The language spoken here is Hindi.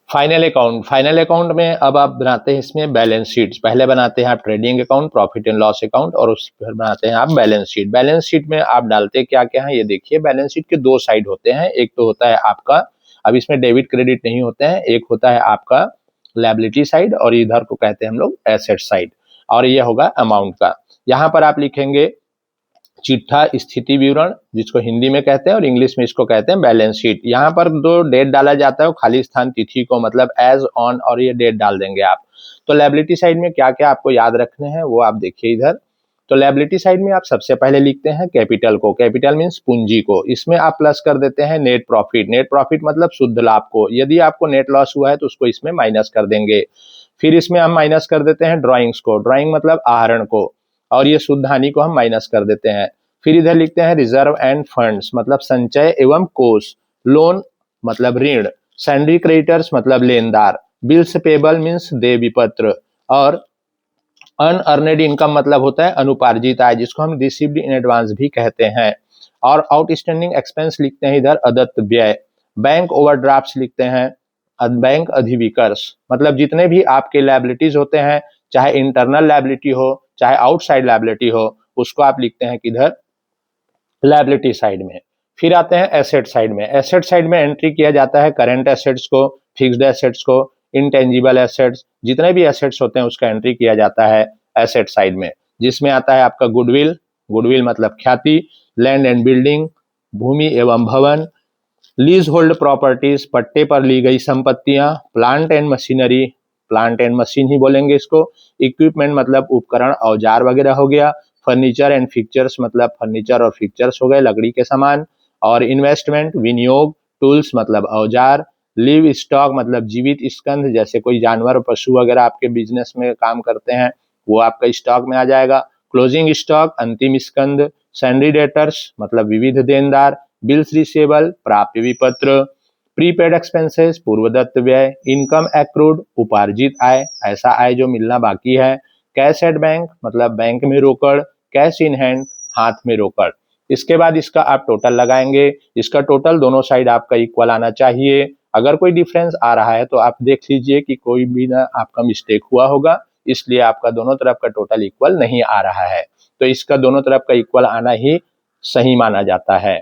फाइनल अकाउंट में अब आप बनाते हैं इसमें बैलेंस शीट्स। पहले बनाते हैं आप trading account, profit and loss account, और उस फिर बनाते हैं आप बैलेंस शीट। बैलेंस शीट में आप डालते क्या क्या है ये देखिए। बैलेंस शीट के दो साइड होते हैं, एक तो होता है आपका, अब इसमें डेबिट क्रेडिट नहीं होते हैं, एक होता है आपका लायबिलिटी साइड और इधर को कहते हैं हम लोग एसेट साइड, और ये होगा अमाउंट का। यहाँ पर आप लिखेंगे चिट्ठा स्थिति विवरण, जिसको हिंदी में कहते हैं और इंग्लिश में इसको कहते हैं बैलेंस शीट। यहाँ पर दो डेट डाला जाता है, खाली स्थान तिथि को, मतलब एज ऑन, और ये डेट डाल देंगे आप। तो लायबिलिटी साइड में क्या क्या आपको याद रखने हैं वो आप देखिए इधर। तो लायबिलिटी साइड में आप सबसे पहले लिखते हैं कैपिटल को। कैपिटल मीन्स पूंजी को। इसमें आप प्लस कर देते हैं नेट प्रॉफिट। नेट प्रॉफिट मतलब शुद्ध लाभ को। यदि आपको नेट लॉस हुआ है तो उसको इसमें माइनस कर देंगे। फिर इसमें हम माइनस कर देते हैं ड्रॉइंग्स को। ड्रॉइंग मतलब आहरण को, और ये शुद्ध हानि को हम माइनस कर देते हैं। फिर इधर लिखते हैं रिजर्व एंड फंड्स मतलब संचय एवं कोष। लोन मतलब ऋण। सैंडरी क्रेडिटर्स मतलब लेनदार। बिल्स पेबल मीन्स देय विपत्र। और अनअर्नेड इनकम मतलब होता है अनुपार्जित आय, जिसको हम रिसीव्ड इन एडवांस भी कहते हैं। और आउटस्टैंडिंग एक्सपेंस लिखते हैं इधर अदत्त व्यय। बैंक ओवरड्राफ्ट लिखते हैं बैंक अधिविकर्ष। मतलब जितने भी आपके लायबिलिटीज होते हैं, चाहे इंटरनल लायबिलिटी हो चाहे आउटसाइड लायबिलिटी हो, उसको आप लिखते हैं किधर लायबिलिटी साइड में। फिर आते हैं एसेट साइड में। एसेट साइड में एंट्री किया जाता है करंट एसेट्स को, फिक्स्ड एसेट्स को, इंटेंजिबल एसेट्स, जितने भी एसेट्स होते हैं उसका एंट्री किया जाता है एसेट साइड में, जिसमें आता है आपका गुडविल। गुडविल मतलब ख्याति। लैंड एंड बिल्डिंग भूमि एवं भवन। लीज होल्ड प्रॉपर्टीज पट्टे पर ली गई संपत्तियां। Plant and machinery, plant and machine ही बोलेंगे इसको। इक्विपमेंट मतलब उपकरण औजार वगैरह हो गया। फर्नीचर एंड फिक्चर्स मतलब फर्नीचर और फिक्चर्स हो गए लकड़ी के सामान। और इन्वेस्टमेंट विनियोग। टूल्स मतलब औजार। लिव स्टॉक मतलब जीवित स्कंध, जैसे कोई जानवर पशु वगैरह आपके बिजनेस में काम करते हैं वो आपका स्टॉक में आ जाएगा। क्लोजिंग स्टॉक अंतिम स्कंध। सैंडरी डेटर्स मतलब विविध देनदार। बिल्स रिसेबल प्राप्य विपत्र। प्रीपेड एक्सपेंसेस पूर्वदत्त व्यय। इनकम एक्रूड उपार्जित आय, ऐसा आय जो मिलना बाकी है। कैश एट बैंक मतलब बैंक में रोकड़। कैश इन हैंड हाथ में रोकड़। इसके बाद इसका आप टोटल लगाएंगे। इसका टोटल दोनों साइड आपका इक्वल आना चाहिए। अगर कोई डिफरेंस आ रहा है तो आप देख लीजिए कि कोई भी ना आपका मिस्टेक हुआ होगा, इसलिए आपका दोनों तरफ का टोटल इक्वल नहीं आ रहा है। तो इसका दोनों तरफ का इक्वल आना ही सही माना जाता है।